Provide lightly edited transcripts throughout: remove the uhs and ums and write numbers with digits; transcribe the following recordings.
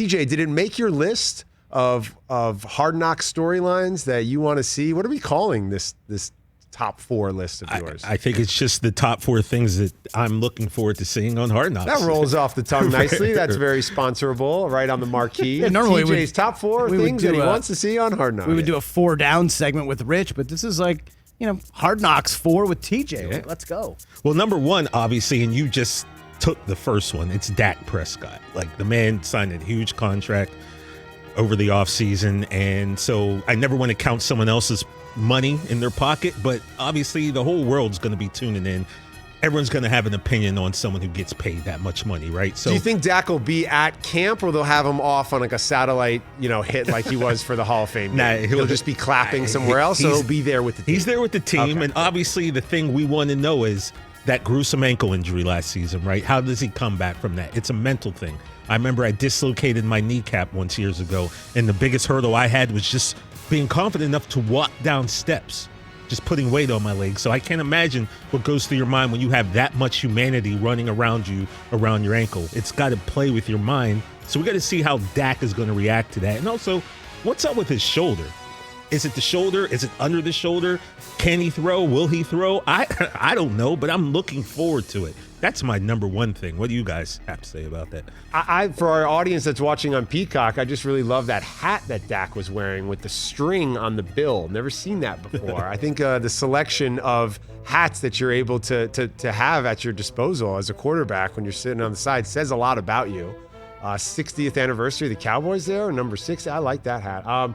TJ, did it make your list of Hard Knocks storylines that you want to see? What are we calling this top 4 list of yours? I think it's just the top 4 things that I'm looking forward to seeing on Hard Knocks. That rolls off the tongue nicely. That's very sponsorable, right on the marquee. Normally TJ's top 4 things that he wants to see on Hard Knocks. We would do a 4 down segment with Rich, but this is like, Hard Knocks 4 with TJ. Yeah. Let's go. Well, number 1, obviously, and you just took the first one, it's Dak Prescott. Like, the man signed a huge contract over the offseason, and so I never want to count someone else's money in their pocket, but obviously the whole world's going to be tuning in. Everyone's going to have an opinion on someone who gets paid that much money, right? So, do you think Dak will be at camp, or they'll have him off on like a satellite, hit like he was for the Hall of Fame? Nah, he'll just be clapping somewhere else, or he'll be there with the team? He's there with the team, Okay. and obviously the thing we want to know is that gruesome ankle injury last season, right? How does he come back from that? It's a mental thing. I remember I dislocated my kneecap once years ago, and the biggest hurdle I had was just being confident enough to walk down steps, just putting weight on my legs. So I can't imagine what goes through your mind when you have that much humanity running around you, around your ankle. It's got to play with your mind. So we got to see how Dak is going to react to that. And also, what's up with his shoulder? Is it the shoulder? Is it under the shoulder? Can he throw? Will he throw? I don't know, but I'm looking forward to it. That's my number 1 thing. What do you guys have to say about that? For our audience that's watching on Peacock, I just really love that hat that Dak was wearing with the string on the bill. Never seen that before. I think the selection of hats that you're able to have at your disposal as a quarterback when you're sitting on the side says a lot about you. 60th anniversary of the Cowboys there, number 6. I like that hat.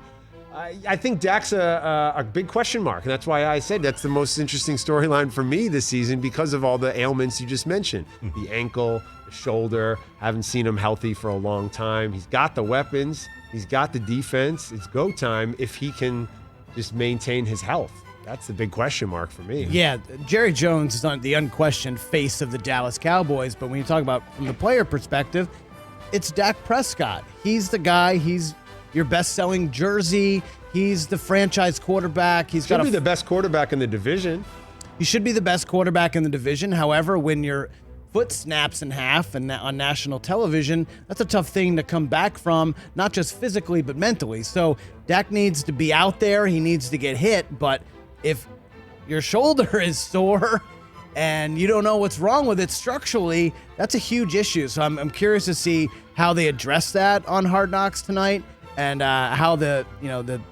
I think Dak's a big question mark, and that's why I said that's the most interesting storyline for me this season because of all the ailments you just mentioned. The ankle, the shoulder, haven't seen him healthy for a long time. He's got the weapons. He's got the defense. It's go time if he can just maintain his health. That's the big question mark for me. Yeah, Jerry Jones is the unquestioned face of the Dallas Cowboys, but when you talk about from the player perspective, it's Dak Prescott. He's the guy. He's your best-selling jersey. He's the franchise quarterback. He's got to be the best quarterback in the division. He should be the best quarterback in the division. However, when your foot snaps in half and on national television, that's a tough thing to come back from, not just physically but mentally. So Dak needs to be out there. He needs to get hit. But if your shoulder is sore and you don't know what's wrong with it structurally, that's a huge issue. So I'm curious to see how they address that on Hard Knocks tonight. And how the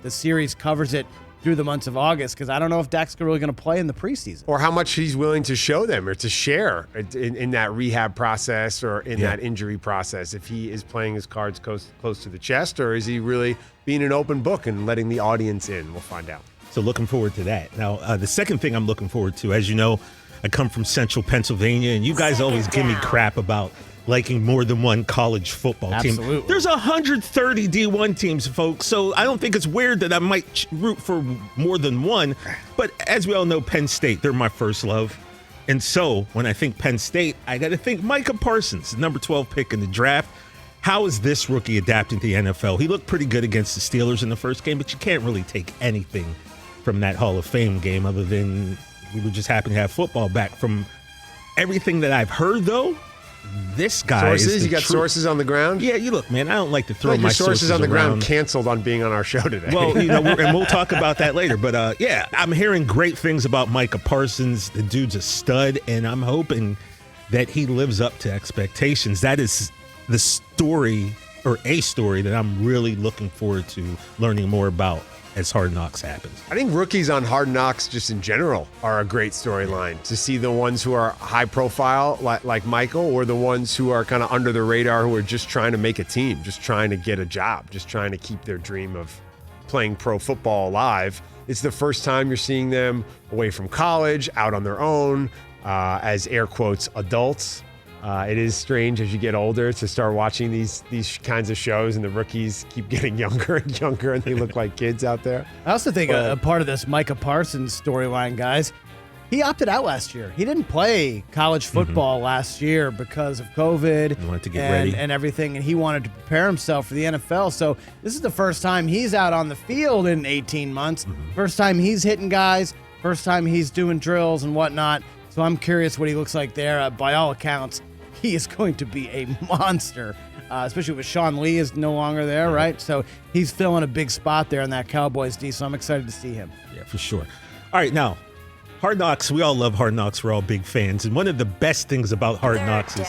series covers it through the months of August, because I don't know if Dak's really going to play in the preseason. Or how much he's willing to show them or to share in that rehab process or in that injury process. If he is playing his cards close to the chest, or is he really being an open book and letting the audience in? We'll find out. So looking forward to that. Now, the second thing I'm looking forward to, as you know, I come from Central Pennsylvania, and you guys always give me crap about liking more than one college football team. Absolutely. There's 130 D1 teams, folks, so I don't think it's weird that I might root for more than one. But as we all know, Penn State, they're my first love. And so when I think Penn State, I got to think Micah Parsons, number 12 pick in the draft. How is this rookie adapting to the NFL? He looked pretty good against the Steelers in the first game, but you can't really take anything from that Hall of Fame game other than we were just happy to have football back. From everything that I've heard, though, this guy sources. You got sources on the ground. Yeah, you look, man. I don't like to throw my sources on the around. ground canceled on being on our show today. Well, and we'll talk about that later. But yeah, I'm hearing great things about Micah Parsons. The dude's a stud, and I'm hoping that he lives up to expectations. That is the story, or a story, that I'm really looking forward to learning more about as Hard Knocks happens. I think rookies on Hard Knocks just in general are a great storyline. To see the ones who are high profile like Michael, or the ones who are kind of under the radar, who are just trying to make a team, just trying to get a job, just trying to keep their dream of playing pro football alive. It's the first time you're seeing them away from college, out on their own, as air quotes adults. It is strange as you get older to start watching these kinds of shows, and the rookies keep getting younger and younger, and they look like kids out there. I also think a part of this Micah Parsons storyline, guys, he opted out last year. He didn't play college football last year because of COVID. He wanted to get ready and everything, and he wanted to prepare himself for the NFL. So this is the first time he's out on the field in 18 months. First time he's hitting guys. First time he's doing drills and whatnot. So I'm curious what he looks like there. By all accounts, he is going to be a monster. especially with Sean Lee is no longer there, right? So he's filling a big spot there in that Cowboys D, so I'm excited to see him. Yeah, for sure. All right, now, Hard Knocks, we all love Hard Knocks. We're all big fans. And one of the best things about Hard Knocks is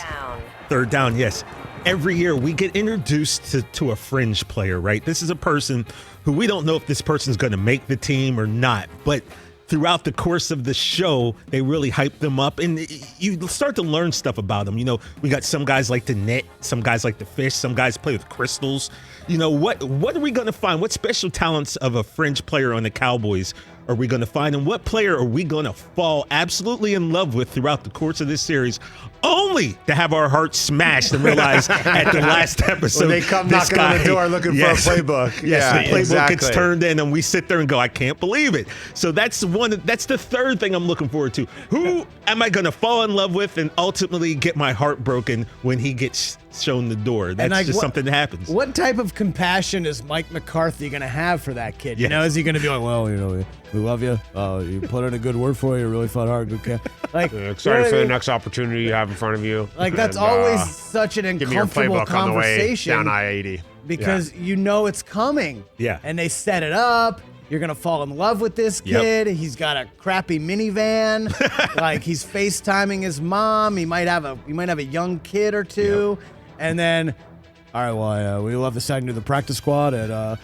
third down, yes. Every year we get introduced to a fringe player, right? This is a person who we don't know if this person's going to make the team or not, but throughout the course of the show, they really hype them up, and you start to learn stuff about them. You know, we got some guys like to knit, some guys like to fish, some guys play with crystals. You know, what are we going to find? What special talents of a fringe player on the Cowboys are we going to find, and what player are we going to fall absolutely in love with throughout the course of this series, only to have our hearts smashed and realize at the last episode when they come knocking on the door looking for a playbook. Yes, the playbook gets turned in, and we sit there and go, I can't believe it. So that's the third thing I'm looking forward to. Who am I going to fall in love with and ultimately get my heart broken when he gets shown the door? That's just something that happens. What type of compassion is Mike McCarthy going to have for that kid? You know, is he going to be like, well, you know, we love you. You put in a good word for you. Really fought hard. Okay. Like, excited for the next opportunity you have in front of you. Like, that's always such an uncomfortable conversation. On the way down I-80. Because you know it's coming. Yeah. And they set it up. You're going to fall in love with this kid. Yep. He's got a crappy minivan. Like, he's FaceTiming his mom. He might have a young kid or two. Yep. And then, all right, well, we love the signing to the practice squad. And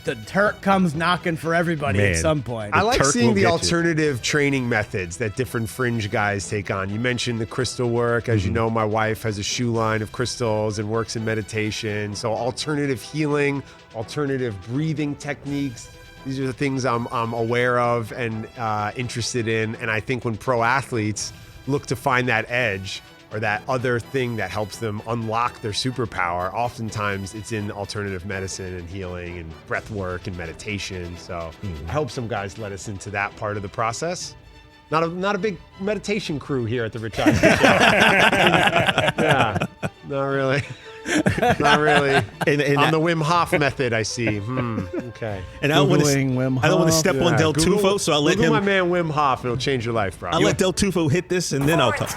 the Turk comes knocking for everybody at some point. I like seeing the alternative training methods that different fringe guys take on. You mentioned the crystal work. As you know, my wife has a shoe line of crystals and works in meditation. So alternative healing, alternative breathing techniques. These are the things I'm aware of and interested in. And I think when pro athletes look to find that edge or that other thing that helps them unlock their superpower, oftentimes it's in alternative medicine and healing and breath work and meditation. So I hope some guys let us into that part of the process. Not a big meditation crew here at the Rich Eisen Show. Yeah, not really. Not really. And on the Wim Hof method, I see. Okay. And I don't want to step on Del Tufo, so I'll let him. My man Wim Hof. It'll change your life, bro. I'll let Del Tufo hit this, and then I'll talk.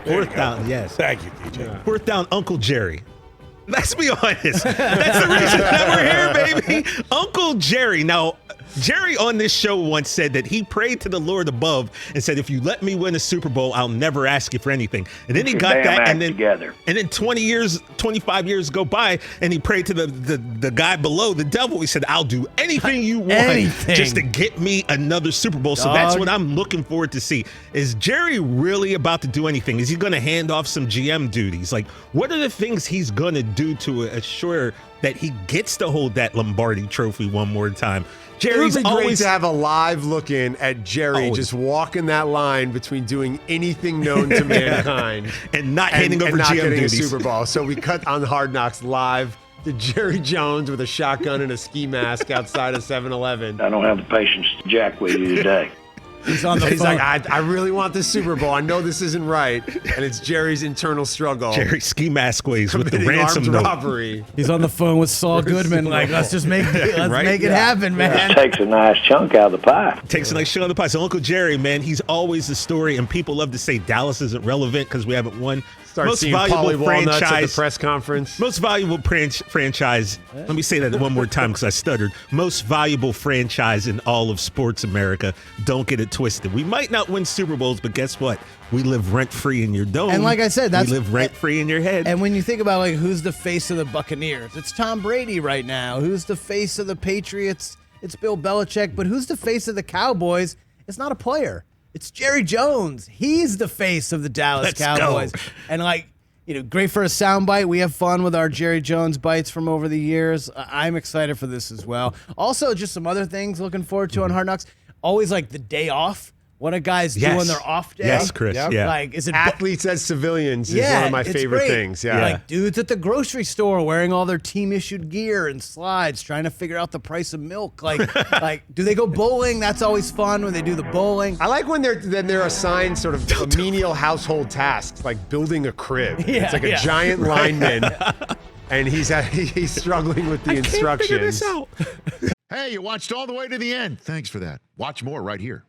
Fourth down. Yes. Thank you, TJ. Yeah. Fourth down, Uncle Jerry. Let's be honest. That's the reason that we're here, baby. Uncle Jerry. Now, Jerry on this show once said that he prayed to the Lord above and said, if you let me win a Super Bowl, I'll never ask you for anything. And then he got that, and then 25 years go by, and he prayed to the guy below, the devil. He said, I'll do anything you want just to get me another Super Bowl. So that's what I'm looking forward to see. Is Jerry really about to do anything? Is he going to hand off some GM duties? Like, what are the things he's going to do to assure that he gets to hold that Lombardi trophy one more time? Jerry's it would be great always to have a live look in at Jerry just walking that line between doing anything known to mankind and not handing over and not GM getting duties. a Super Bowl. So we cut on Hard Knocks live to Jerry Jones with a shotgun and a ski mask outside of 7-Eleven. I don't have the patience to jack with you today. He's on the phone. He's like, I really want this Super Bowl. I know this isn't right. And it's Jerry's internal struggle. Jerry ski mask ways with the ransom armed note. robbery. He's on the phone with Saul Goodman. Like, let's just make it happen, man. Takes a nice chunk out of the pie. Takes a nice chunk out of the pie. So Uncle Jerry, man, he's always the story. And people love to say Dallas isn't relevant because we haven't won. Start seeing Polly Walnuts at the press conference. Most valuable franchise. Let me say that one more time because I stuttered. Most valuable franchise in all of sports America. Don't get it twisted. We might not win Super Bowls, but guess what? We live rent-free in your dome. And like I said, we live rent-free in your head. And when you think about, like, who's the face of the Buccaneers? It's Tom Brady right now. Who's the face of the Patriots? It's Bill Belichick. But who's the face of the Cowboys? It's not a player. It's Jerry Jones. He's the face of the Dallas Cowboys. Go. And, like, you know, great for a soundbite. We have fun with our Jerry Jones bites from over the years. I'm excited for this as well. Also, just some other things looking forward to on Hard Knocks. Always, like, the day off. What a guy's doing their off day. Yes, Chris. Yep. Yeah. Like, is it athletes as civilians is one of my favorite things. Yeah. Like dudes at the grocery store wearing all their team issued gear and slides, trying to figure out the price of milk. Like, do they go bowling? That's always fun when they do the bowling. I like when they're assigned sort of menial household tasks, like building a crib. It's like a giant lineman, and he's struggling with the instructions. Hey, you watched all the way to the end. Thanks for that. Watch more right here.